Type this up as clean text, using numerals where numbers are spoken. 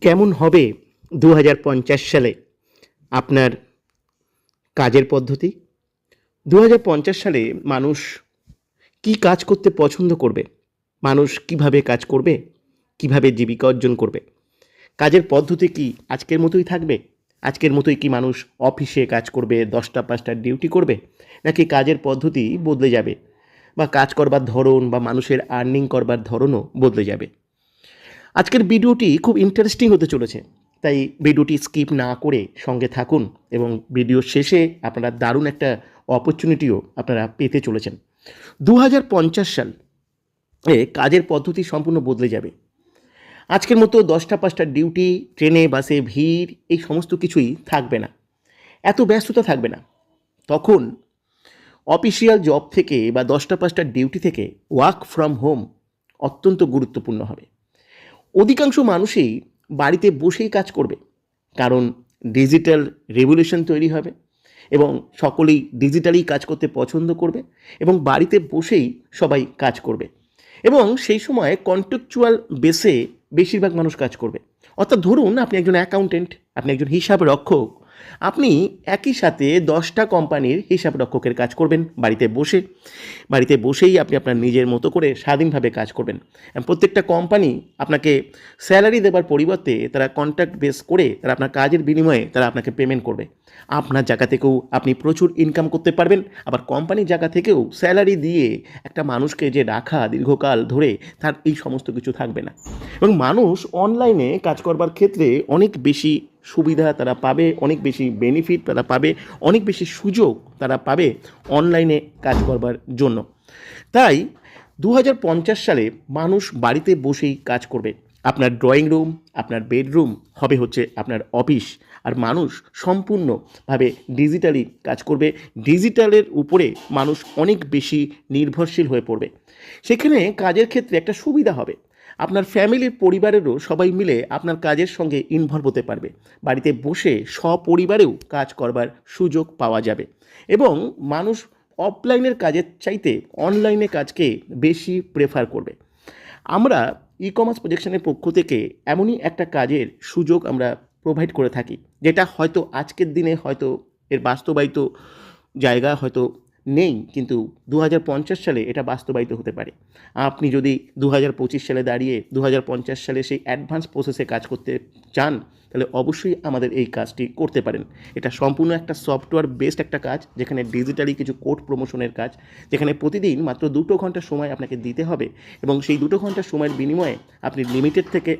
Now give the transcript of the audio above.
কেমন হবে ২০৫০ সালে আপনার কাজের পদ্ধতি? ২০৫০ সালে মানুষ কী কাজ করতে পছন্দ করবে? মানুষ কিভাবে কাজ করবে? কিভাবে জীবিকা অর্জন করবে? কাজের পদ্ধতি কি আজকের মতোই থাকবে? আজকের মতোই কি মানুষ অফিসে কাজ করবে, ১০টা ৫টার ডিউটি করবে? নাকি কাজের পদ্ধতি বদলে যাবে? বা কাজ করবার ধরন বা মানুষের আর্নিং করবার ধরনও বদলে যাবে? আজকের ভিডিওটি খুব ইন্টারেস্টিং হতে চলেছে, তাই ভিডিওটি স্কিপ না করে সঙ্গে থাকুন এবং ভিডিওর শেষে আপনারা দারুণ একটা অপরচুনিটিও আপনারা পেতে চলেছেন। ২০৫০ সাল কাজের পদ্ধতি সম্পূর্ণ বদলে যাবে। আজকের মতো ১০টা ৫টার ডিউটি, ট্রেনে বাসে ভিড়, এই সমস্ত কিছুই থাকবে না। এত ব্যস্ততা থাকবে না। তখন অফিসিয়াল জব থেকে বা ১০টা ৫টার ডিউটি থেকে ওয়ার্ক ফ্রম হোম অত্যন্ত গুরুত্বপূর্ণ হবে। অধিকাংশ মানুষই বাড়িতে বসেই কাজ করবে, কারণ ডিজিটাল রেভলিউশন তৈরি হবে এবং সকলেই ডিজিটালি কাজ করতে পছন্দ করবে এবং বাড়িতে বসেই সবাই কাজ করবে এবং সেই সময় কন্ট্রাকচুয়াল বেসে বেশিরভাগ মানুষ কাজ করবে। অর্থাৎ ধরুন আপনি একজন অ্যাকাউন্টেন্ট, আপনি একজন হিসাব রক্ষক, আপনি একই সাথে ১০টা কোম্পানির হিসাব রক্ষকের কাজ করবেন বাড়িতে বসে। বাড়িতে বসেই আপনি আপনার নিজের মতো করে স্বাধীনভাবে কাজ করবেন। প্রত্যেকটা কোম্পানি আপনাকে স্যালারি দেবার পরিবর্তে তারা কন্ট্রাক্ট বেস করে তারা আপনার কাজের বিনিময়ে তারা আপনাকে পেমেন্ট করবে। আপনার জায়গা থেকেও আপনি প্রচুর ইনকাম করতে পারবেন, আবার কোম্পানির জায়গা থেকেও স্যালারি দিয়ে একটা মানুষকে যে রাখা দীর্ঘকাল ধরে, তার এই সমস্ত কিছু থাকবে না। এবং মানুষ অনলাইনে কাজ করবার ক্ষেত্রে অনেক বেশি সুবিধা তারা পাবে, অনেক বেশি বেনিফিট তারা পাবে, অনেক বেশি সুযোগ তারা পাবে অনলাইনে কাজ করবার জন্য। তাই ২০৫০ সালে মানুষ বাড়িতে বসেই কাজ করবে। আপনার ড্রয়িং রুম, আপনার বেডরুম হবে হচ্ছে আপনার অফিস, আর মানুষ সম্পূর্ণভাবে ডিজিটালি কাজ করবে। ডিজিটালের উপরে মানুষ অনেক বেশি নির্ভরশীল হয়ে পড়বে। সেখানে কাজের ক্ষেত্রে একটা সুবিধা হবে, আপনার ফ্যামিলির পরিবারেরও সবাই মিলে আপনার কাজের সঙ্গে ইনভলভ হতে পারবে। বাড়িতে বসে সপরিবারেও কাজ করবার সুযোগ পাওয়া যাবে এবং মানুষ অফলাইনের কাজের চাইতে অনলাইনে কাজকে বেশি প্রেফার করবে। আমরা ই কমার্স প্রজেকশনের পক্ষ থেকে এমনই একটা কাজের সুযোগ আমরা প্রোভাইড করে থাকি, যেটা হয়তো আজকের দিনে হয়তো এর বাস্তবায়িত জায়গা হয়তো নেই, কিন্তু ২০৫০ সালে এটা বাস্তবায়িত হতে পারে। আপনি যদি ২০২৫ সালে দাঁড়িয়ে ২০৫০ সালে সেই অ্যাডভান্স প্রসেসে কাজ করতে চান, তাহলে অবশ্যই আমাদের এই কাজটি করতে পারেন। এটা সম্পূর্ণ একটা সফটওয়্যার বেসড একটা কাজ, যেখানে ডিজিটালি কিছু কোড প্রমোশনের কাজ, যেখানে প্রতিদিন মাত্র ২ ঘন্টা সময় আপনাকে দিতে হবে এবং সেই ২ ঘন্টা সময়ের বিনিময়ে আপনি লিমিটেড থেকে